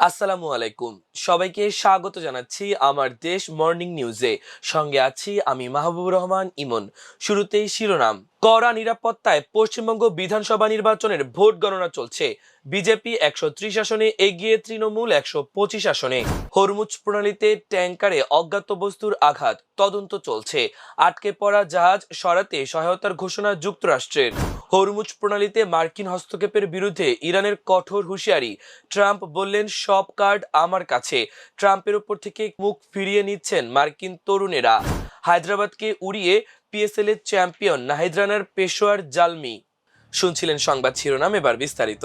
আসসালামু আলাইকুম। সবাইকে স্বাগত জানাচ্ছি আমার দেশ মর্নিং নিউজে। সঙ্গে আছি আমি মাহবুবুর রহমান ইমন। শুরুতেই শিরোনাম। কড়া নিরাপত্তায় পশ্চিমবঙ্গ বিধানসভা নির্বাচনের ভোট গণনা চলছে। বিজেপি 130 আসনে এগিয়ে তৃণমূল 125 আসনে। হরমুজ প্রণালীতে ট্যাঙ্কারে অজ্ঞাত বস্তুর আঘাত, তদন্ত চলছে। আটকে পড়া জাহাজ সরাতে সহায়তার ঘোষণা যুক্তরাষ্ট্রের। হরমুজ প্রণালীতে মার্কিন হস্তক্ষেপের বিরুদ্ধে ইরানের কঠোর হুঁশিয়ারি। ট্রাম্প বললেন, সব কার্ড আমার কাছে। ট্রাম্পের উপর থেকে মুখ ফিরিয়ে নিচ্ছেন মার্কিন তরুণেরা। হায়দ্রাবাদকে উড়িয়ে পিএসএল এর চ্যাম্পিয়ন নাহিদ রানার পেশোয়ার জালমি। শুনছিলেন সংবাদ শিরোনাম, এবার বিস্তারিত।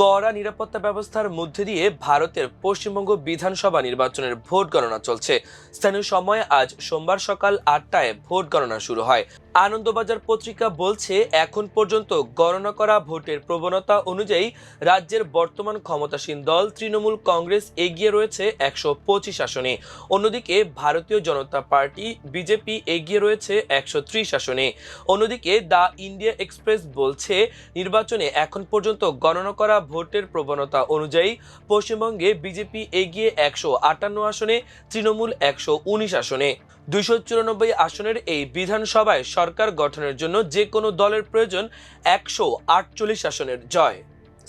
কড়া নিরাপত্তা ব্যবস্থার মধ্যে দিয়ে ভারতের পশ্চিমবঙ্গ বিধানসভা নির্বাচনের ভোট গণনা চলছে। স্থানীয় সময় আজ সোমবার সকাল 8টায় ভোট গণনা শুরু হয়। আনন্দবাজার পত্রিকা বলছে, এখন পর্যন্ত গণনা করা ভোটের প্রবণতা অনুযায়ী রাজ্যের বর্তমান ক্ষমতাসীন দল তৃণমূল কংগ্রেস এগিয়ে রয়েছে 125 আসনে। অন্যদিকে ভারতীয় জনতা পার্টি বিজেপি এগিয়ে রয়েছে 130 আসনে। অন্যদিকে দ্য ইন্ডিয়া এক্সপ্রেস বলছে, নির্বাচনে এখন পর্যন্ত গণনা করা ভোটের প্রবণতা অনুযায়ী পশ্চিমবঙ্গে বিজেপি এগিয়ে 158 আসনে, তৃণমূল 119 আসনে। 294 আসনের এই বিধানসভায় সরকার গঠনের জন্য যে কোনো দলের প্রয়োজন 148 আসনের জয়।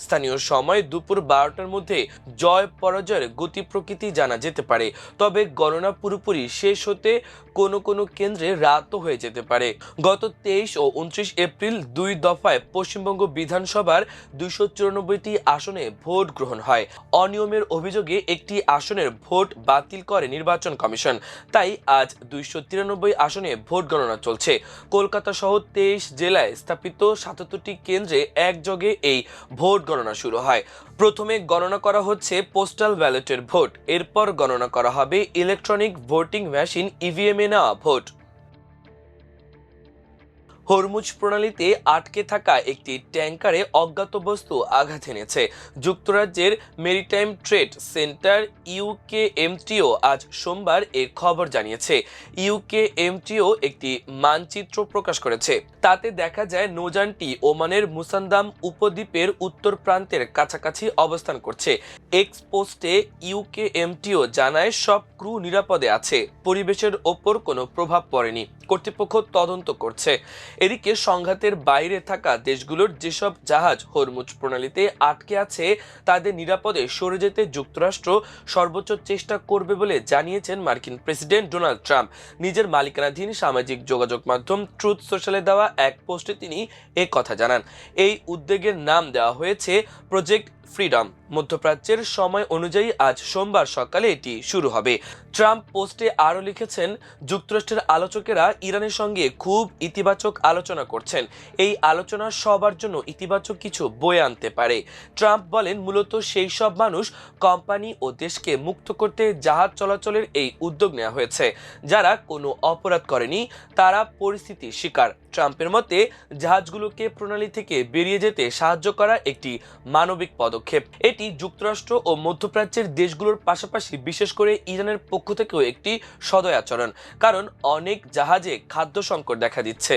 স্থানীয় সময় দুপুর 12টার মধ্যে জয় পরাজয়ের গতি প্রকৃতি জানা যেতে পারে। তবে গণনা পুরোপুরি শেষ হতে কোনো কোনো কেন্দ্রে রাতও হয়ে যেতে পারে। গত 23 ও 29 এপ্রিল দুই দফায় পশ্চিমবঙ্গ বিধানসভার 294টি আসনে ভোট গ্রহণ হয়। অনিয়মের অভিযোগে একটি আসনের ভোট বাতিল করে নির্বাচন কমিশন। তাই আজ 293 আসনে ভোট গণনা চলছে। কলকাতা সহ 23 জেলায় স্থাপিত 77টি কেন্দ্রে একযোগে এই ভোট গণনা শুরু হয়। প্রথমে গণনা করা হচ্ছে পোস্টাল ব্যালটের ভোট, এরপর গণনা করা হবে ইলেকট্রনিক ভোটিং মেশিন ইভিএম এ নেওয়া ভোট। হরমুজ প্রণালীতে আটকে থাকা একটি ট্যাঙ্কারে অজ্ঞাত বস্তু আঘাত এনেছে। যুক্তরাজ্যের মেরিটাইম ট্রেড সেন্টার ইউকেএমটিও আজ সোমবার এর খবর জানিয়েছে। ইউকেএমটিও একটি মানচিত্র প্রকাশ করেছে। তাতে দেখা যায় নৌযানটি ওমানের মুসান্দাম উপদ্বীপের উত্তর প্রান্তের কাছাকাছি অবস্থান করছে। এক্স পোস্টে ইউকেএমটিও জানায়, সব ক্রু নিরাপদে আছে, পরিবেশের ওপর কোনো প্রভাব পড়েনি, কর্তৃপক্ষ তদন্ত করছে। এদিকে সংঘাতের বাইরে থাকা দেশগুলোর যেসব জাহাজ হরমুজ প্রণালীতে আটকে আছে তাদের নিরাপদে সরে যেতে যুক্তরাষ্ট্র সর্বোচ্চ চেষ্টা করবে বলে জানিয়েছেন মার্কিন প্রেসিডেন্ট ডোনাল্ড ট্রাম্প। নিজের মালিকানাধীন সামাজিক যোগাযোগ মাধ্যম ট্রুথ সোশ্যালে দেওয়া এক পোস্টে তিনি এ কথা জানান। এই উদ্যোগের নাম দেওয়া হয়েছে প্রজেক্ট ফ্রিডম। মধ্যপ্রাচ্যের সময় অনুযায়ী আজ সোমবার সকালে এটি শুরু হবে। ট্রাম্প পোস্টে আরও লিখেছেন, যুক্তরাষ্ট্রের আলোচকেরা ইরানের সঙ্গে খুব ইতিবাচক আলোচনা করছেন। এই আলোচনা সবার জন্য ইতিবাচক কিছু বয়ে আনতে পারে। ট্রাম্প বলেন, মূলত সেই সব মানুষ, কোম্পানি ও দেশকে মুক্ত করতে জাহাজ চলাচলের এই উদ্যোগ নেওয়া হয়েছে। যারা কোনো অপরাধ করেনি তারা পরিস্থিতির শিকার। ট্রাম্পের মতে জাহাজগুলোকে প্রণালী থেকে বেরিয়ে যেতে সাহায্য করা একটি মানবিক পদক্ষেপ। এটি যুক্তরাষ্ট্র ও মধ্যপ্রাচ্যের দেশগুলোর পাশাপাশি বিশেষ করে ইরানের পক্ষ থেকেও একটি সদয় আচরণ, কারণ অনেক জাহাজে খাদ্য সংকট দেখা দিচ্ছে।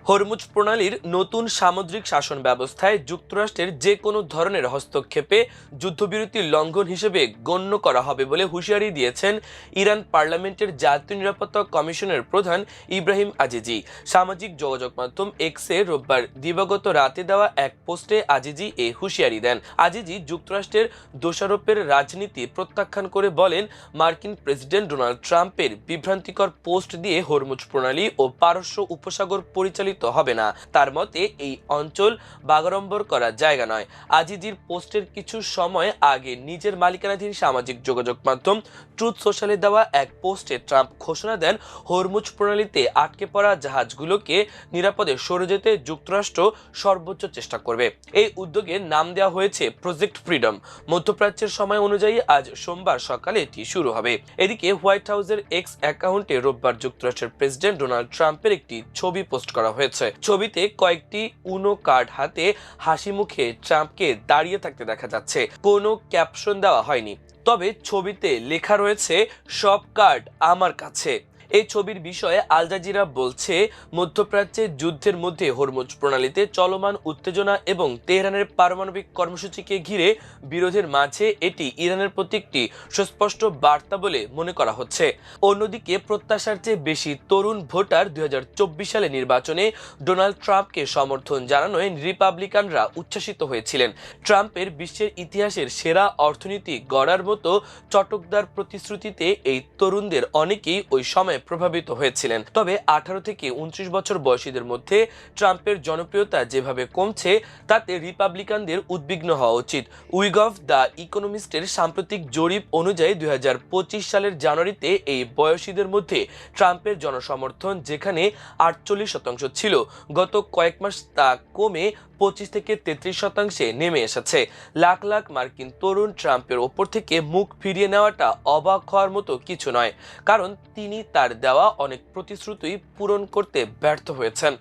হরমুজ প্রণালীর নতুন সামুদ্রিক শাসন ব্যবস্থায় যুক্তরাষ্ট্রের যে কোনো ধরনের হস্তক্ষেপে যুদ্ধবিরতির লঙ্ঘন হিসেবে গণ্য করা হবে বলে হুঁশিয়ারি দিয়েছেন ইরান পার্লামেন্টের জাতীয় নিরাপত্তা কমিশনের প্রধান ইব্রাহিম আজিজি। সামাজিক যোগাযোগ মাধ্যম এক্সে রোববার দিবাগত রাতে দেওয়া এক পোস্টে আজিজি এই হুঁশিয়ারি দেন। আজিজি যুক্তরাষ্ট্রের দোষারোপের রাজনীতি প্রত্যাখ্যান করে বলেন, মার্কিন প্রেসিডেন্ট ডোনাল্ড ট্রাম্পের বিভ্রান্তিকর পোস্ট দিয়ে হরমুজ প্রণালী ও পারস্য উপসাগর পরিচালিত হবে না। তার মতে এই অঞ্চল বাগাড়ম্বর করার জায়গা নয়। আজিজির পোস্টের কিছু সময় আগে নিজের মালিকানাধীন সামাজিক যোগাযোগ মাধ্যম ট্রুথ সোশ্যালে দেওয়া এক পোস্টে ট্রাম্প ঘোষণা দেন, হরমুজ প্রণালীতে আটকে পড়া জাহাজগুলোকে নিরাপদে সরে যেতে যুক্তরাষ্ট্র সর্বোচ্চ চেষ্টা করবে। এই উদ্যোগের নাম দেওয়া হয়েছে প্রজেক্ট ফ্রিডম। মধ্যপ্রাচ্যের সময় অনুযায়ী আজ সোমবার সকালে এটি শুরু হবে। এদিকে হোয়াইট হাউসের এক্স অ্যাকাউন্টে রোববার যুক্তরাষ্ট্রের প্রেসিডেন্ট ডোনাল্ড ট্রাম্পের একটি ছবি পোস্ট করা হয়েছে। ছবিতে কয়েকটি উনো কার্ড হাতে হাসি মুখে ট্রাম্পকে দাঁড়িয়ে থাকতে দেখা যাচ্ছে। কোনো ক্যাপশন দেওয়া হয়নি, তবে ছবিতে লেখা রয়েছে, সব কার্ড আমার কাছে। এই ছবির বিষয়ে আল জাজিরা বলছে, মধ্যপ্রাচ্যের যুদ্ধের মধ্যে হরমুজ প্রণালীতে চলমান উত্তেজনা এবং তেহরানের পারমাণবিক কর্মসূচিকে ঘিরে বিরোধের মাঝে এটি ইরানের প্রতি একটি সুস্পষ্ট বার্তা বলে মনে করা হচ্ছে। অন্যদিকে প্রত্যাশার চেয়ে বেশি তরুণ ভোটার 2024 সালে নির্বাচনে ডোনাল্ড ট্রাম্পকে সমর্থন জানানোয় রিপাবলিকানরা উচ্ছ্বসিত হয়েছিলেন। ট্রাম্পের বিশ্বের ইতিহাসের সেরা অর্থনীতি গড়ার মতো চটকদার প্রতিশ্রুতিতে এই তরুণদের অনেকেই ওই সময় প্রভাবিত হয়েছিলেন। তবে 18 থেকে 29 বছর বয়সীদের মধ্যে ট্রাম্পের জনপ্রিয়তা যেভাবে কমছে তাতে রিপাবলিকানদের উদ্বিগ্ন হওয়া উচিত। উইগ অফ দ্য ইকোনমিস্টের সাম্প্রতিক জরিপ অনুযায়ী 2025 সালের জানুয়ারিতে এই বয়সীদের মধ্যে ট্রাম্পের জনসমর্থন যেখানে 48% ছিল, গত কয়েক মাস তা কমে 25 থেকে 33% নেমে এসেছে। লাখ লাখ মার্কিন তরুণ ট্রাম্পের ওপর থেকে মুখ ফিরিয়ে নেওয়াটা অবাক হওয়ার মতো কিছু নয়, কারণ তিনি তার দেওয়া অনেক প্রতিশ্রুতি পূরণ করতে ব্যর্থ হয়েছেন।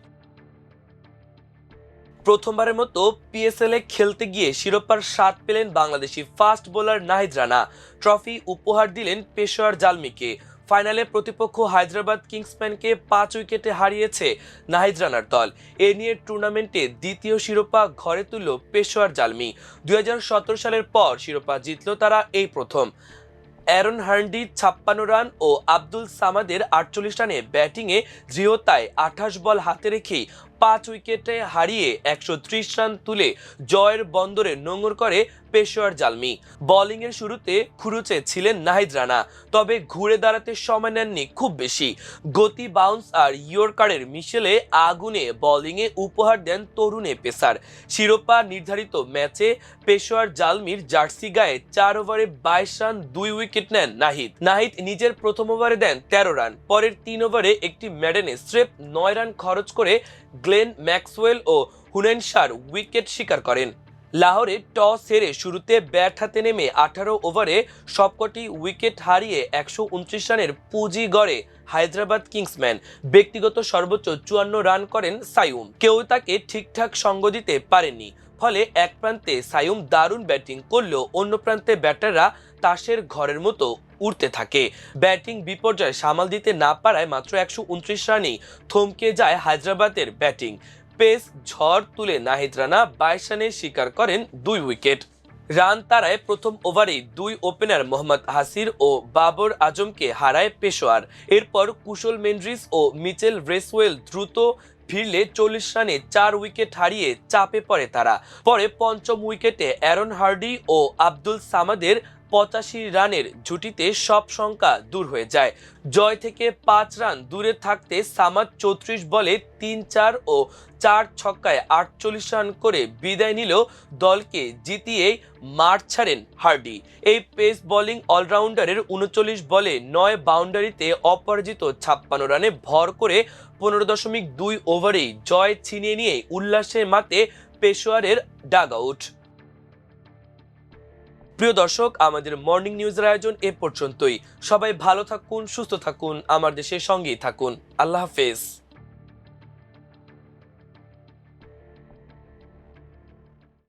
প্রথমবারের মতো পিএসএল-এ খেলতে গিয়ে শিরোপার স্বাদ পেলেন Bangladeshi fast bowler Nahid Rana. Trophy উপহার দিলেন পেশোয়ার জালমিকে। ফাইনালে প্রতিপক্ষ হায়দ্রাবাদ কিংসম্যানকে 5 উইকেটে হারিয়েছে নাহিদ রানার দল। এ নিয়ে টুর্নামেন্টে দ্বিতীয় শিরোপা ঘরে তুলল পেশোয়ার জালমি। 2017 সালের পর শিরোপা জিতল তারা এই প্রথম। অ্যারন হার্ন্ডি 56 রান ও আব্দুল সামাদের 48 রানে ব্যাটিংয়ে দৃঢ়তায় 28 বল হাতে রেখেই 5 উইকেটে হারিয়ে 130 রান তুলে জয়ের বন্দরে নোঙর করে পেশোয়ার জালমি। বোলিংয়ের শুরুতে খুরুচে ছিলেন নাহিদ রানা, তবে ঘুরে দাঁড়াতে সময় নেননি খুব বেশি। গতি, বাউন্স আর ইয়র্কারের মিশেলে আগুনে বোলিংয়ে উপহার দেন তরুণ এ পেসার। শিরোপা নির্ধারিত ম্যাচে পেশোয়ার জালমির জার্সি গায়ে 4 ওভারে 22 রান 2 উইকেট নেন নাহিদ নিজের প্রথম ওভারে দেন 13 রান। পরের 3 ওভারে একটি ম্যাডেনে স্রেফ 9 রান খরচ করে গ্লেন ম্যাক্সওয়েল ও হুনাইন শাহর উইকেট শিকার করেন। লাহোরে টস হেরে শুরুতে ব্যাট হাতে নেমে 18 ওভারে সবকটি উইকেট হারিয়ে 129 রানের পুঁজি গড়ে হায়দ্রাবাদ কিংসম্যান। ব্যক্তিগত সর্বোচ্চ 54 রান করেন সাইয়ুম। কেউ তাকে ঠিকঠাক সঙ্গ দিতে পারেননি। ফলে এক প্রান্তে সাইয়ুম দারুণ ব্যাটিং করলেও অন্য প্রান্তে ব্যাটাররা তাসের ঘরের মতো উড়তে থাকে। ব্যাটিং বিপর্যয় সামাল দিতে না পারায় মাত্র 129 রানেই থমকে যায় হায়দ্রাবাদের ব্যাটিং। পেস ঝড় তুলে নাহিদ রানা 22 রানে শিকার করেন 2 উইকেট। রান তারায় প্রথম ওভারেই 2 ওপেনার মোহাম্মদ হাসির ও বাবর আজমকে হারায় পেশোয়ার। এরপর কুশল মেন্ড্রিস ও মিচেল ব্রেসওয়েল দ্রুত ফিরলে 40 রানে 4 উইকেট হারিয়ে চাপে পড়ে তারা। পরে পঞ্চম উইকেটে অ্যারন হার্ডি ও আব্দুল সামাদের 85 রানের জুটিতে সব শঙ্কা দূর হয়ে যায়। জয় থেকে 5 রান দূরে থাকতে সামাদ 34 বলে 3-4 ও 4 ছক্কায় 48 রান করে বিদায় নিল দলকে জিতিয়ে মাঠ ছাড়েন হার্ডি। এই পেস বোলিং অলরাউন্ডারের 39 বলে 9 বাউন্ডারিতে অপরাজিত 56 রানে ভর করে 15.2 ওভারেই জয় ছিনিয়ে নিয়ে উল্লাসে মাতে পেশোয়ারের ডাগ আউট। প্রিয় দর্শক, আমাদের মর্নিং নিউজের আয়োজন এ পর্যন্তই। সবাই ভালো থাকুন, সুস্থ থাকুন, আমার দেশের সঙ্গেই থাকুন। আল্লাহ হাফেজ।